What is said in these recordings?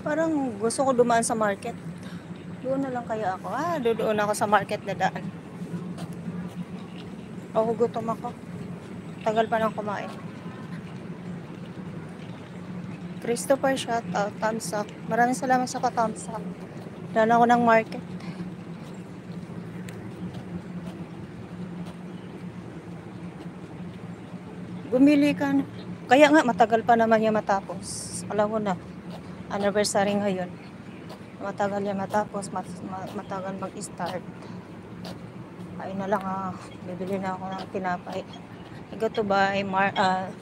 Parang gusto ko dumaan sa market. Doon na lang kaya ako. Doon ako sa market dadaan. Ako gutom ako. Tagal pa nang kumain. Christopher, shout out. Thumbs up. Maraming salamat sa ka-thumbs up. Daan ako ng market. Bumili ka na. Kaya nga, matagal pa naman yung matapos. Alam mo na, anniversary ngayon. Matagal yan matapos, matagal mag-start. Ay na lang bibili na ako ng tinapay. I got to buy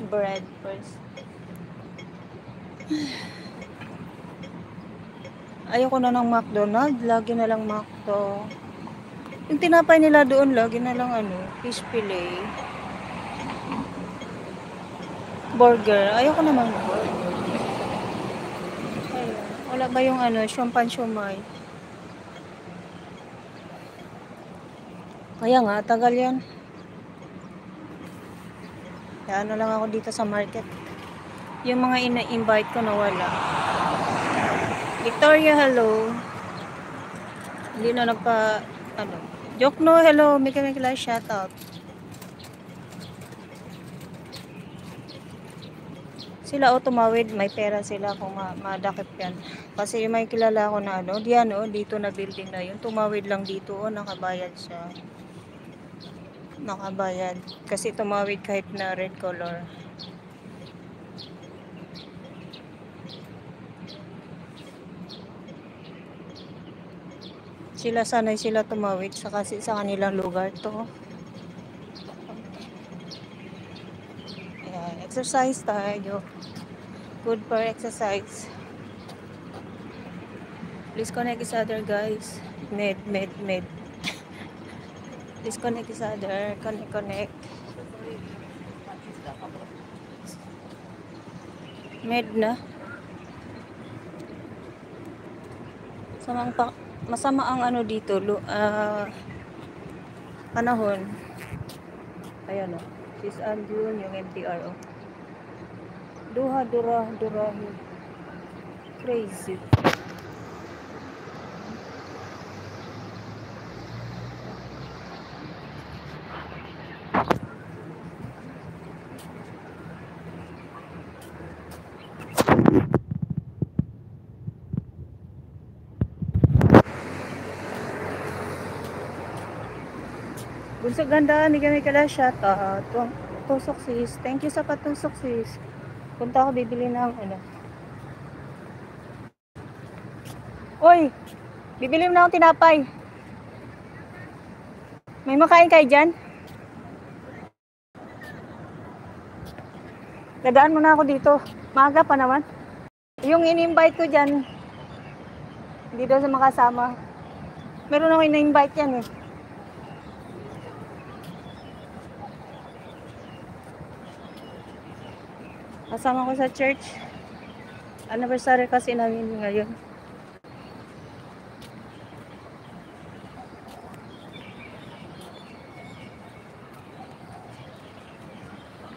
bread first. Ayoko na ng McDonald's, lagi na lang McDo. Yung tinapay nila doon, lagi na lang fish fillet. Burger, ayoko naman burger. Ayun, wala ba yung siomay? Kaya nga, tagal yan. Kaya ano lang ako dito sa market. Yung mga ina-invite ko nawala. Victoria, hello. Hindi na Joke no, hello. May shout out. Sila tumawid, may pera sila kung madakip yan. Kasi yung may kilala ko na dito na building na yun. Tumawid lang dito, nakabayad siya. Nakabayad. Kasi tumawid kahit na red color. Sanay sila tumawid sa kanilang lugar to. Ayan, exercise tayo. Good for exercise. Please connect each other, guys. Med. Please connect each other. Connect. Med na. Masama ang dito, panahon. Ayan Sis Andrew, yung MTR Dura. Crazy. Bunso ganda, may kala shout out. Tusok sis. Thank you sa patusok sis. Punta ako bibili ng Oy! Bibili mo na akong tinapay. May makain kayo dyan? Dadaan mo na ako dito. Maaga pa naman. Yung in-invite ko dyan, hindi daw sa makasama. Meron ako in-invite yan Kasama ko sa church. Anniversary kasi namin ngayon.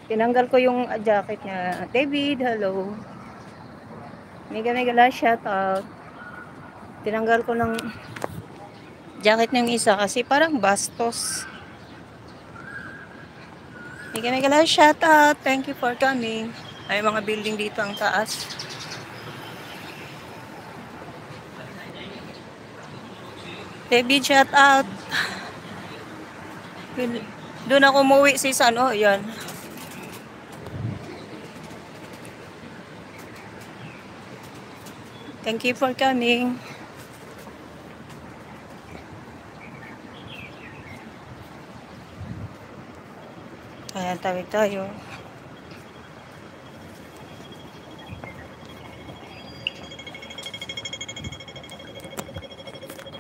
Tinanggal ko yung jacket niya. David, hello. Mega shout out. Tinanggal ko ng jacket ng isa kasi parang bastos. Mega shout out. Thank you for coming. Ay mga building dito ang taas. David, shout out. Doon ako umuwi sis yan. Thank you for coming. Ayan, tawid tayo.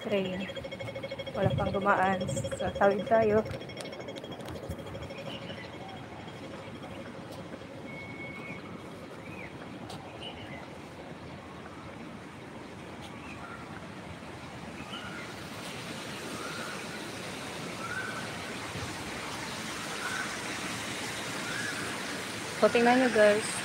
Train. Wala pang dumaan. Tawid tayo. So, tingnan nyo guys.